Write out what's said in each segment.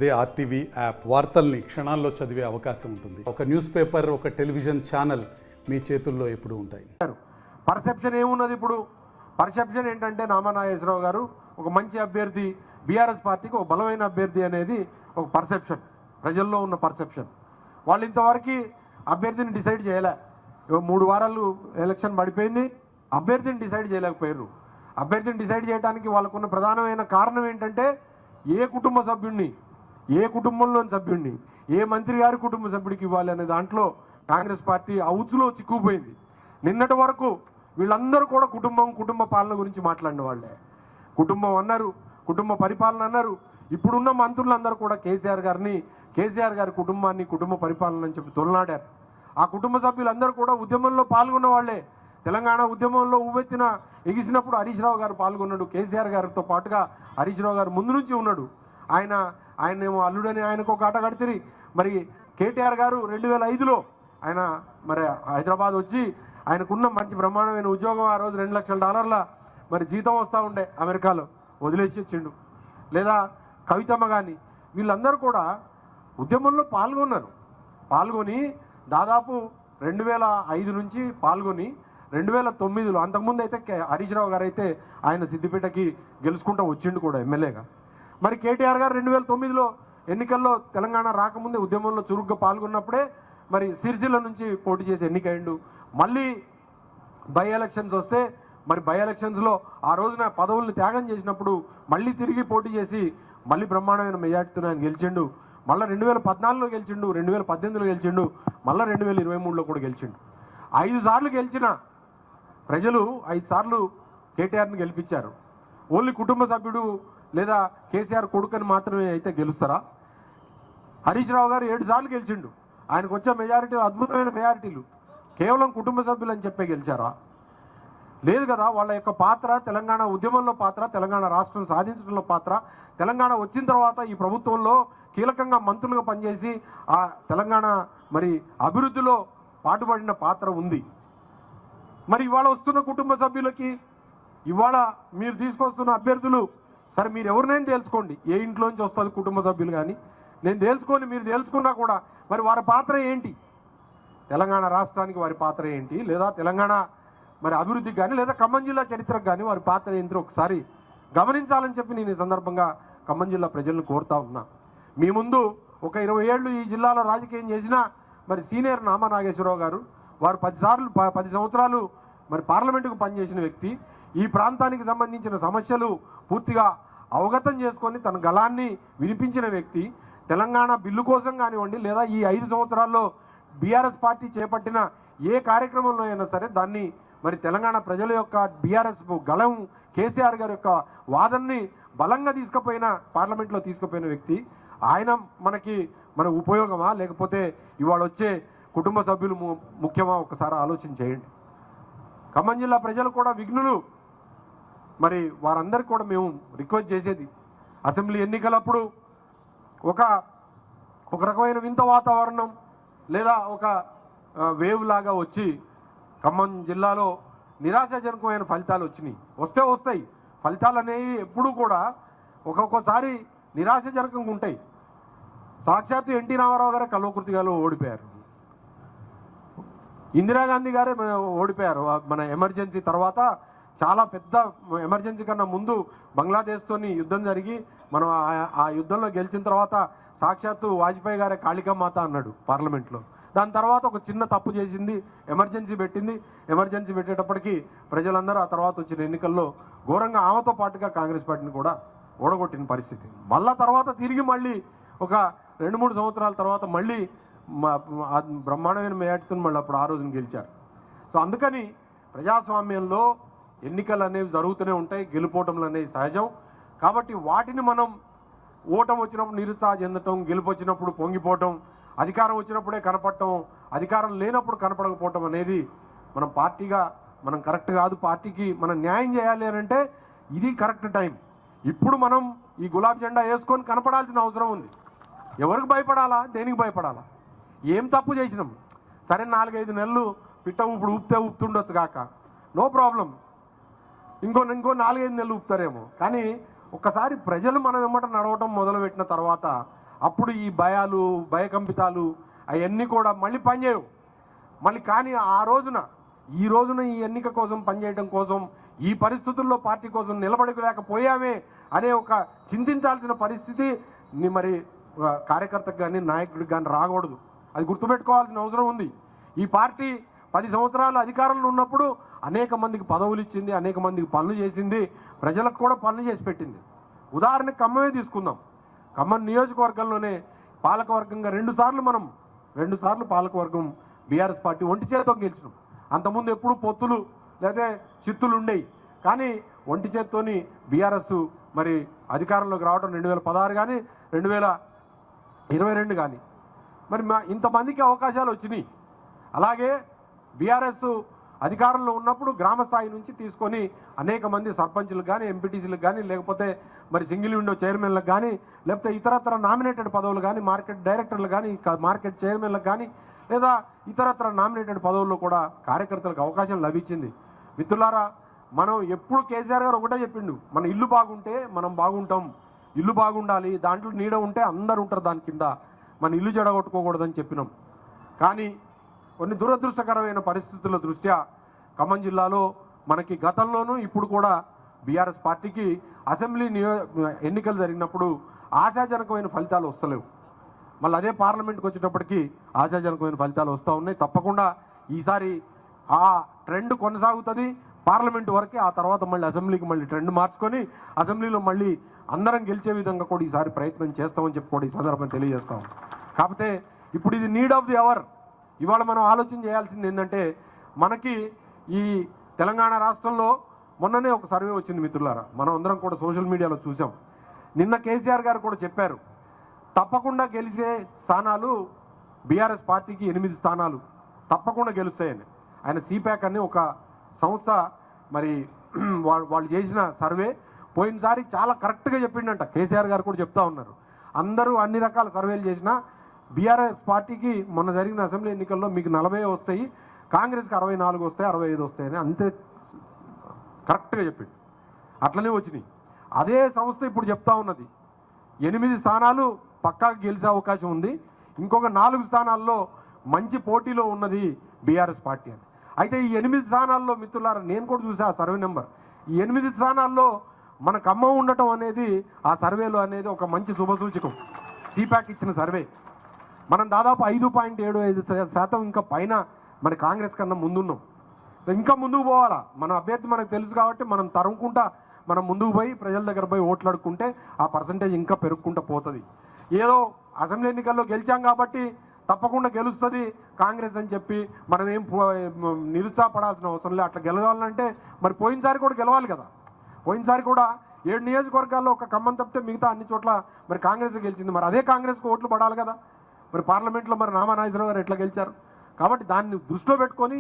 అదే RTV app వార్తల్ని క్షణాల్లో చదివే అవకాశం ఉంటుంది. ఒక న్యూస్ పేపర్, ఒక టెలివిజన్ ఛానల్ మీ చేతుల్లో ఎప్పుడూ ఉంటాయి. పర్సెప్షన్ ఏమున్నది? ఇప్పుడు పర్సెప్షన్ ఏంటంటే నామా నాగేశ్వరరావు గారు ఒక మంచి అభ్యర్థి, బీఆర్ఎస్ పార్టీకి ఒక బలమైన అభ్యర్థి అనేది ఒక పర్సెప్షన్, ప్రజల్లో ఉన్న పర్సెప్షన్. వాళ్ళు ఇంతవరకు అభ్యర్థిని డిసైడ్ చేయలే. 3 వారాలు ఎలక్షన్ పడిపోయింది, అభ్యర్థిని డిసైడ్ చేయలేకపోయారు. అభ్యర్థిని డిసైడ్ చేయడానికి వాళ్ళకున్న ప్రధానమైన కారణం ఏంటంటే ఏ కుటుంబ సభ్యుడిని, ఏ కుటుంబంలోని సభ్యుడిని ఏ మంత్రి గారి కుటుంబ సభ్యుడికి ఇవ్వాలి అనే దాంట్లో కాంగ్రెస్ పార్టీ అవుచులో చిక్కుపోయింది. నిన్నటి వరకు వీళ్ళందరూ కూడా కుటుంబ పాలన గురించి మాట్లాడిన వాళ్ళే. కుటుంబం అన్నారు, కుటుంబ పరిపాలన అన్నారు. ఇప్పుడున్న మంత్రులందరూ కూడా కేసీఆర్ గారి కుటుంబాన్ని కుటుంబ పరిపాలన అని చెప్పి తొలనాడారు. ఆ కుటుంబ సభ్యులందరూ కూడా ఉద్యమంలో పాల్గొన్న వాళ్ళే. తెలంగాణ ఉద్యమంలో ఎగిసినప్పుడు హరీష్ రావు గారు పాల్గొన్నాడు. కేసీఆర్ గారితో పాటుగా హరీష్ రావు గారు ముందు నుంచి ఉన్నాడు. ఆయనేమో అల్లుడని ఆయనకు ఒక ఆట కడితే, మరి కేటీఆర్ గారు 2005లో ఆయన మరి హైదరాబాద్ వచ్చి ఆయనకున్న మంచి బ్రహ్మాండమైన ఉద్యోగం, ఆ రోజు $2 లక్షల మరి జీతం వస్తూ ఉండే, అమెరికాలో వదిలేసి వచ్చిండు. లేదా కవితమ్మ కానీ వీళ్ళందరూ కూడా ఉద్యమంలో పాల్గొని దాదాపు 2005 నుంచి పాల్గొని 2009లో, అంతకుముందు అయితే హరీష్ రావు గారు అయితే ఆయన సిద్దిపేటకి గెలుచుకుంటూ వచ్చిండు కూడా ఎమ్మెల్యేగా. మరి కేటీఆర్ గారు 2009లో ఎన్నికల్లో తెలంగాణ రాకముందే ఉద్యమంలో చురుగ్గా పాల్గొన్నప్పుడే మరి సిరిసిల్ల నుంచి పోటీ చేసి ఎన్నికయ్యిండు. మళ్ళీ బై ఎలక్షన్స్ వస్తే మరి బై ఎలక్షన్స్లో ఆ రోజున పదవుల్ని త్యాగం చేసినప్పుడు మళ్ళీ తిరిగి పోటీ చేసి మళ్ళీ బ్రహ్మాండమైన మెజార్టీతో ఆయన గెలిచిండు. మళ్ళీ 2014లో గెలిచిండు, 2018లో గెలిచిండు, మళ్ళీ 2023లో కూడా గెలిచిండు. 5 సార్లు గెలిచిన ప్రజలు 5 సార్లు కేటీఆర్ని గెలిపించారు. ఓన్లీ కుటుంబ సభ్యుడు లేదా కేసీఆర్ కొడుకుని మాత్రమే అయితే గెలుస్తారా? హరీష్ రావు గారు 7 సార్లు గెలిచిండు. ఆయనకు వచ్చే మెజారిటీలు అద్భుతమైన మెజారిటీలు కేవలం కుటుంబ సభ్యులు అని చెప్పే గెలిచారా? లేదు కదా. వాళ్ళ యొక్క పాత్ర, తెలంగాణ ఉద్యమంలో పాత్ర, తెలంగాణ రాష్ట్రం సాధించడంలో పాత్ర, తెలంగాణ వచ్చిన తర్వాత ఈ ప్రభుత్వంలో కీలకంగా మంత్రులుగా పనిచేసి ఆ తెలంగాణ మరి అభివృద్ధిలో పాటుపడిన పాత్ర ఉంది. మరి ఇవాళ వస్తున్న కుటుంబ సభ్యులకి, ఇవాళ మీరు తీసుకొస్తున్న అభ్యర్థులు, సరే మీరు ఎవరినైనా తెలుసుకోండి, ఏ ఇంట్లోంచి వస్తుంది కుటుంబ సభ్యులు కానీ నేను తెలుసుకొని, మీరు తెలుసుకున్నా కూడా మరి వారి పాత్ర ఏంటి, తెలంగాణ రాష్ట్రానికి వారి పాత్ర ఏంటి, లేదా తెలంగాణ మరి అభివృద్ధికి కానీ, లేదా ఖమ్మం జిల్లా చరిత్రకు కానీ వారి పాత్ర ఏంటో ఒకసారి గమనించాలని చెప్పి నేను ఈ సందర్భంగా ఖమ్మం జిల్లా ప్రజలను కోరుతా ఉన్నా. మీ ముందు ఒక 20 ఏళ్ళు ఈ జిల్లాలో రాజకీయం చేసిన మరి సీనియర్ నామా నాగేశ్వరరావు గారు, వారు 10 సంవత్సరాలు మరి పార్లమెంటుకు పనిచేసిన వ్యక్తి, ఈ ప్రాంతానికి సంబంధించిన సమస్యలు పూర్తిగా అవగతం చేసుకొని తన గళాన్ని వినిపించిన వ్యక్తి, తెలంగాణ బిల్లు కోసం కానివ్వండి, లేదా ఈ 5 సంవత్సరాల్లో బీఆర్ఎస్ పార్టీ చేపట్టిన ఏ కార్యక్రమంలో అయినా సరే దాన్ని మరి తెలంగాణ ప్రజల యొక్క బీఆర్ఎస్ గళం, కేసీఆర్ గారి యొక్క వాదనని బలంగా పార్లమెంట్లో తీసుకుపోయిన వ్యక్తి. ఆయన మన ఉపయోగమా, లేకపోతే ఇవాళ వచ్చే కుటుంబ సభ్యులు ముఖ్యమా? ఒకసారి ఆలోచన చేయండి. ఖమ్మం జిల్లా ప్రజలు కూడా విఘ్నులు. మరి వారందరికీ కూడా మేము రిక్వెస్ట్ చేసేది, అసెంబ్లీ ఎన్నికలప్పుడు ఒక రకమైన వింత వాతావరణం లేదా ఒక వేవ్ లాగా వచ్చి ఖమ్మం జిల్లాలో నిరాశాజనకమైన ఫలితాలు వచ్చినాయి. వస్తాయి ఫలితాలు అనేవి ఎప్పుడూ కూడా ఒక్కొక్కసారి నిరాశాజనకంగా ఉంటాయి. సాక్షాత్తు ఎన్టీ రామారావు గారే కల్వకుర్తిగాలో ఓడిపోయారు, ఇందిరాగాంధీ గారే ఓడిపోయారు. మన ఎమర్జెన్సీ తర్వాత చాలా పెద్ద ఎమర్జెన్సీ కన్నా ముందు బంగ్లాదేశ్తోని యుద్ధం జరిగి మనం ఆ యుద్ధంలో గెలిచిన తర్వాత సాక్షాత్తు వాజ్పేయి గారే కాళికామాత అన్నాడు పార్లమెంట్లో. దాని తర్వాత ఒక చిన్న తప్పు చేసింది, ఎమర్జెన్సీ పెట్టేటప్పటికీ ప్రజలందరూ ఆ తర్వాత వచ్చిన ఎన్నికల్లో ఘోరంగా ఆమెతో పాటుగా కాంగ్రెస్ పార్టీని కూడా ఓడగొట్టిన పరిస్థితి. తర్వాత మళ్ళీ ఒక 2-3 సంవత్సరాల తర్వాత మళ్ళీ బ్రహ్మాండమైన మెజార్టీతో మళ్ళీ అప్పుడు ఆ రోజున గెలిచారు. సో అందుకని ప్రజాస్వామ్యంలో ఎన్నికలు అనేవి జరుగుతూనే ఉంటాయి, గెలుపోవటంలు అనేవి సహజం. కాబట్టి వాటిని మనం ఓటం వచ్చినప్పుడు నిరుత్సాహం చెందటం, గెలుపు వచ్చినప్పుడు పొంగిపోవటం, అధికారం వచ్చినప్పుడే కనపడటం, అధికారం లేనప్పుడు కనపడకపోవటం అనేది మనం పార్టీగా కరెక్ట్ కాదు. పార్టీకి మనం న్యాయం చేయాలి అని అంటే ఇది కరెక్ట్ టైం. ఇప్పుడు మనం ఈ గులాబీ జెండా వేసుకొని కనపడాల్సిన అవసరం ఉంది. ఎవరికి భయపడాలా, దేనికి భయపడాలా? ఏం తప్పు చేసినాం? సరే 4-5 నెలలు పిట్ట ఊపుతుండొచ్చు కాక, నో ప్రాబ్లం. ఇంకో 4-5 నెలలు ఊపుతారేమో. కానీ ఒక్కసారి ప్రజలు మనం వెంబట నడవటం మొదలుపెట్టిన తర్వాత అప్పుడు ఈ భయాలు భయకంపితాలు అవన్నీ కూడా మళ్ళీ పనిచేయవు. మళ్ళీ కానీ ఈ రోజున ఈ ఎన్నిక కోసం పనిచేయడం కోసం ఈ పరిస్థితుల్లో పార్టీ కోసం నిలబడలేకపోయామే అనే ఒక చింతించాల్సిన పరిస్థితి మరి కార్యకర్తకు కానీ నాయకుడికి కానీ రాకూడదు. అది గుర్తుపెట్టుకోవాల్సిన అవసరం ఉంది. ఈ పార్టీ 10 సంవత్సరాలు అధికారంలో ఉన్నప్పుడు అనేక మందికి పదవులు ఇచ్చింది, అనేక మందికి పనులు చేసింది, ప్రజలకు కూడా పనులు చేసి పెట్టింది. ఉదాహరణకు ఖమ్మమే తీసుకుందాం. ఖమ్మం నియోజకవర్గంలోనే పాలకవర్గంగా 2 సార్లు పాలకవర్గం బీఆర్ఎస్ పార్టీ ఒంటి చేతితో గెలిచినాం. అంతకుముందు ఎప్పుడు పొత్తులు లేదా చిత్తులు ఉండేవి, కానీ ఒంటి చేత్తోని బీఆర్ఎస్ మరి అధికారంలోకి రావడం 2016 కానీ 2022 కానీ మరి ఇంతమందికి అవకాశాలు వచ్చినాయి. అలాగే బీఆర్ఎస్ అధికారంలో ఉన్నప్పుడు గ్రామ స్థాయి నుంచి తీసుకొని అనేక మంది సర్పంచులకు కానీ ఎంపీటీసీలకు కానీ లేకపోతే మరి సింగిల్ విండో చైర్మన్లకు కానీ లేకపోతే ఇతరత్ర నామినేటెడ్ పదవులు కానీ మార్కెట్ డైరెక్టర్లు కానీ మార్కెట్ చైర్మన్లకు కానీ లేదా ఇతరత్ర నామినేటెడ్ పదవుల్లో కూడా కార్యకర్తలకు అవకాశం లభించింది. మిత్రులారా, మనం ఎప్పుడు కేసీఆర్ గారు ఒకటే చెప్పిండు, మన ఇల్లు బాగుంటే మనం బాగుంటాం, ఇల్లు బాగుండాలి, దాంట్లో నీడ ఉంటే అందరు ఉంటారు దాని కింద, మన ఇల్లు చెడగొట్టుకోకూడదని చెప్పినాం. కానీ కొన్ని దురదృష్టకరమైన పరిస్థితుల దృష్ట్యా ఖమ్మం జిల్లాలో మనకి గతంలోనూ ఇప్పుడు కూడా బీఆర్ఎస్ పార్టీకి అసెంబ్లీ ఎన్నికలు జరిగినప్పుడు ఆశాజనకమైన ఫలితాలు వస్తలేవు. మళ్ళీ అదే పార్లమెంట్కి వచ్చేటప్పటికి ఆశాజనకమైన ఫలితాలు వస్తూ ఉన్నాయి. తప్పకుండా ఈసారి ఆ ట్రెండ్ కొనసాగుతుంది పార్లమెంటు వరకే. ఆ తర్వాత మళ్ళీ అసెంబ్లీకి మళ్ళీ ట్రెండ్ మార్చుకొని అసెంబ్లీలో మళ్ళీ అందరం గెలిచే విధంగా కూడా ఈసారి ప్రయత్నం చేస్తామని చెప్పి కూడా ఈ సందర్భం తెలియజేస్తాం. కాకపోతే ఇప్పుడు ఇది నీడ్ ఆఫ్ ది అవర్. ఇవాళ మనం ఆలోచన చేయాల్సింది ఏంటంటే, మనకి ఈ తెలంగాణ రాష్ట్రంలో మొన్ననే ఒక సర్వే వచ్చింది మిత్రులారా, మనం అందరం కూడా సోషల్ మీడియాలో చూసాం. నిన్న కేసీఆర్ గారు కూడా చెప్పారు, తప్పకుండా గెలిచే స్థానాలు బీఆర్ఎస్ పార్టీకి 8 స్థానాలు తప్పకుండా గెలుస్తాయని. ఆయన సిప్యాక్ అని ఒక సంస్థ మరి వాళ్ళు చేసిన సర్వే పోయినసారి చాలా కరెక్ట్గా చెప్పిండంట. కేసీఆర్ గారు కూడా చెప్తా ఉన్నారు, అందరూ అన్ని రకాల సర్వేలు చేసినా బీఆర్ఎస్ పార్టీకి మొన్న జరిగిన అసెంబ్లీ ఎన్నికల్లో మీకు 40 వస్తాయి, కాంగ్రెస్కి 64 వస్తాయి, 65 వస్తాయని అంతే కరెక్ట్గా చెప్పిండు. అట్లనే వచ్చినాయి. అదే సంస్థ ఇప్పుడు చెప్తా ఉన్నది 8 స్థానాలు పక్కాగా గెలిచే అవకాశం ఉంది, ఇంకొక 4 స్థానాల్లో మంచి పోటీలో ఉన్నది బీఆర్ఎస్ పార్టీ అని. అయితే ఈ 8 స్థానాల్లో మిత్రులారా, నేను కూడా చూసా ఆ సర్వే నెంబర్, ఈ 8 స్థానాల్లో మన ఖమ్మం ఉండటం అనేది ఆ సర్వేలో అనేది ఒక మంచి శుభసూచకం. సిప్యాక్ ఇచ్చిన సర్వే మనం దాదాపు 5.75% ఇంకా పైన మరి కాంగ్రెస్ కన్నా ముందున్నాం. సో ఇంకా ముందుకు పోవాలా, మన అభ్యర్థి మనకు తెలుసు కాబట్టి మనం తరుముకుంటా మనం ముందుకు పోయి ప్రజల దగ్గర పోయి ఓట్లాడుకుంటే ఆ పర్సంటేజ్ ఇంకా పెరుగుకుంటూ పోతుంది. ఏదో అసెంబ్లీ ఎన్నికల్లో గెలిచాం కాబట్టి తప్పకుండా గెలుస్తుంది కాంగ్రెస్ అని చెప్పి మనం ఏం నిరుత్సాహపడాల్సిన అవసరం లేదు. అట్లా గెలవాలంటే మరి పోయినసారి కూడా గెలవాలి కదా. పోయినసారి కూడా 7 నియోజకవర్గాల్లో ఒక ఖమ్మం తప్పితే మిగతా అన్ని చోట్ల మరి కాంగ్రెస్ గెలిచింది. మరి అదే కాంగ్రెస్కి ఓట్లు పడాలి కదా. మరి పార్లమెంట్లో మరి నామనాగేశ్వరరావు గారు ఎట్లా గెలిచారు? కాబట్టి దాన్ని దృష్టిలో పెట్టుకొని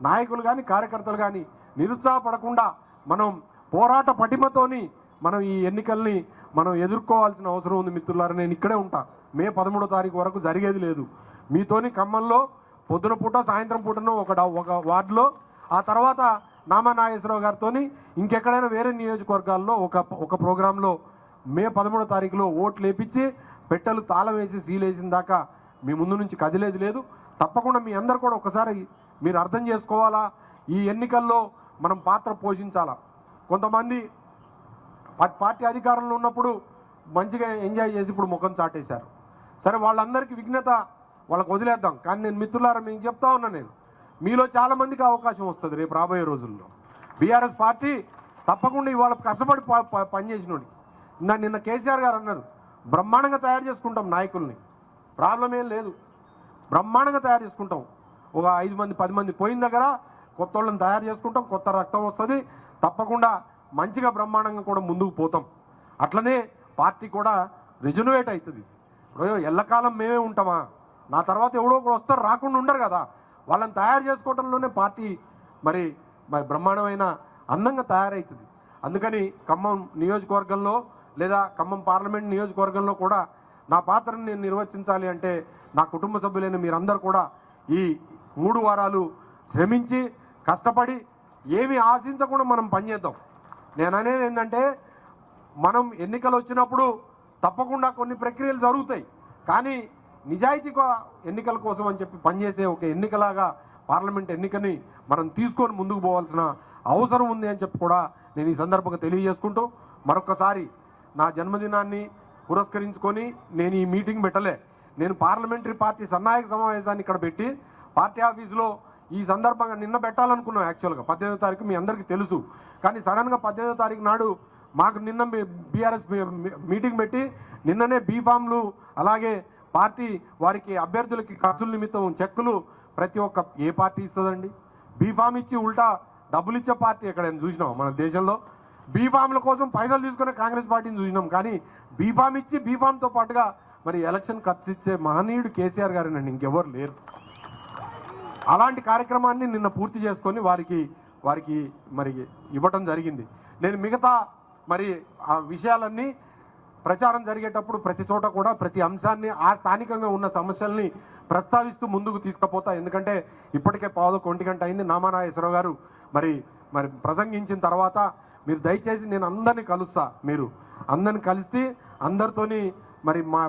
నాయకులు కానీ కార్యకర్తలు కానీ నిరుత్సాహపడకుండా మనం పోరాట పటిమతోని మనం ఈ ఎన్నికల్ని మనం ఎదుర్కోవాల్సిన అవసరం ఉంది మిత్రులారా. నేను ఇక్కడే ఉంటా, మే 13వ తారీఖు వరకు జరిగేది లేదు. మీతోని ఖమ్మంలో పొద్దున పూట సాయంత్రం పూటను ఒక వార్డులో, ఆ తర్వాత నామనాగేశ్వరరావు గారితో ఇంకెక్కడైనా వేరే నియోజకవర్గాల్లో ఒక ప్రోగ్రాంలో మే 13వ తారీఖులో ఓట్లు వేపించి పెట్టెలు తాళం వేసి సీలేసిన దాకా మీ ముందు నుంచి కదిలేది లేదు. తప్పకుండా మీ అందరు కూడా ఒకసారి మీరు అర్థం చేసుకోవాలా, ఈ ఎన్నికల్లో మనం పాత్ర పోషించాలా. కొంతమంది పార్టీ అధికారంలో ఉన్నప్పుడు మంచిగా ఎంజాయ్ చేసి ఇప్పుడు ముఖం చాటేశారు. సరే, వాళ్ళందరికీ విఘ్నత వాళ్ళకు వదిలేద్దాం. కానీ నేను మిత్రులారా మీకు చెప్తా ఉన్నా, నేను మీలో చాలామందికి అవకాశం వస్తుంది రేపు రాబోయే రోజుల్లో. బీఆర్ఎస్ పార్టీ తప్పకుండా ఇవాళ కష్టపడి పనిచేసినోడికి నిన్న కేసీఆర్ గారు అన్నారు, బ్రహ్మాండంగా తయారు చేసుకుంటాం నాయకుల్ని, ప్రాబ్లం ఏం లేదు, బ్రహ్మాండంగా తయారు చేసుకుంటాం. ఒక 5 మంది 10 మంది పోయిన దగ్గర కొత్త వాళ్ళని తయారు చేసుకుంటాం, కొత్త రక్తం వస్తుంది, తప్పకుండా మంచిగా బ్రహ్మాండంగా కూడా ముందుకు పోతాం. అట్లనే పార్టీ కూడా రెజునేట్ అవుతుంది. ఇప్పుడు ఎల్లకాలం మేమే ఉంటామా, నా తర్వాత ఎవడో ఒకడు వస్తారు, రాకుండా ఉండరు కదా. వాళ్ళని తయారు చేసుకోవడంలోనే పార్టీ మరి బ్రహ్మాండమైన అందంగా తయారవుతుంది. అందుకని ఖమ్మం నియోజకవర్గంలో లేదా ఖమ్మం పార్లమెంట్ నియోజకవర్గంలో కూడా నా పాత్రను నేను నిర్వర్తించాలి అంటే నా కుటుంబ సభ్యులైన మీరందరూ కూడా ఈ 3 వారాలు శ్రమించి కష్టపడి ఏమీ ఆశించకుండా మనం పనిచేద్దాం. నేను అనేది ఏంటంటే, మనం ఎన్నికలు వచ్చినప్పుడు తప్పకుండా కొన్ని ప్రక్రియలు జరుగుతాయి, కానీ నిజాయితీగా ఎన్నికల కోసం అని చెప్పి పనిచేసే ఒక ఎన్నికలాగా పార్లమెంట్ ఎన్నికని మనం తీసుకొని ముందుకు పోవాల్సిన అవసరం ఉంది అని చెప్పి కూడా నేను ఈ సందర్భంగా తెలియజేసుకుంటూ మరొకసారి నా జన్మదినాన్ని పురస్కరించుకొని నేను ఈ మీటింగ్ పెట్టలే. నేను పార్లమెంటరీ పార్టీ సన్నాయక సమావేశాన్ని ఇక్కడ పెట్టి పార్టీ ఆఫీసులో ఈ సందర్భంగా నిన్న పెట్టాలనుకున్నాం. యాక్చువల్గా 18వ తారీఖు మీ అందరికీ తెలుసు. కానీ సడన్గా 18వ తారీఖు నాడు మాకు నిన్న బీఆర్ఎస్ మీటింగ్ పెట్టి నిన్ననే బీఫామ్లు అలాగే పార్టీ వారికి అభ్యర్థులకి ఖర్చుల నిమిత్తం చెక్కులు ప్రతి ఒక్క ఏ పార్టీ ఇస్తుందండి? బీఫామ్ ఇచ్చి ఉల్టా డబ్బులు ఇచ్చే పార్టీ ఎక్కడైనా చూసినాం మన దేశంలో? బీఫామ్ల కోసం పైసలు తీసుకునే కాంగ్రెస్ పార్టీని చూసినాం. కానీ బీఫామ్ ఇచ్చి బీఫామ్తో పాటుగా మరి ఎలక్షన్ ఖర్చు ఇచ్చే మహనీయుడు కేసీఆర్ గారేనండి, ఇంకెవరు లేరు. అలాంటి కార్యక్రమాన్ని నిన్న పూర్తి చేసుకొని వారికి మరి ఇవ్వటం జరిగింది. నేను మిగతా మరి ఆ విషయాలన్నీ ప్రచారం జరిగేటప్పుడు ప్రతి చోట కూడా ప్రతి అంశాన్ని ఆ స్థానికంగా ఉన్న సమస్యల్ని ప్రస్తావిస్తూ ముందుకు తీసుకుపోతా. ఎందుకంటే ఇప్పటికే 1:15 అయింది. నామానాగేశ్వరరావు గారు మరి ప్రసంగించిన తర్వాత మీరు దయచేసి నేను అందరినీ కలుస్తా, మీరు అందరిని కలిసి అందరితోని మరి మా